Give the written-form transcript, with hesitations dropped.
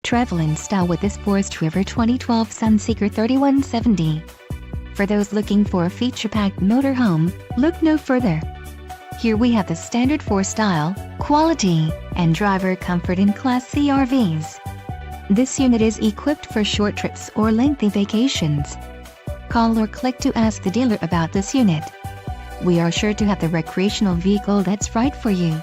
Travel in style with this Forest River 2012 Sunseeker 3170. For those looking for a feature-packed motorhome, look no further. Here we have the standard for style, quality, and driver comfort in Class C RVs. This unit is equipped for short trips or lengthy vacations. Call or click to ask the dealer about this unit. We are sure to have the recreational vehicle that's right for you.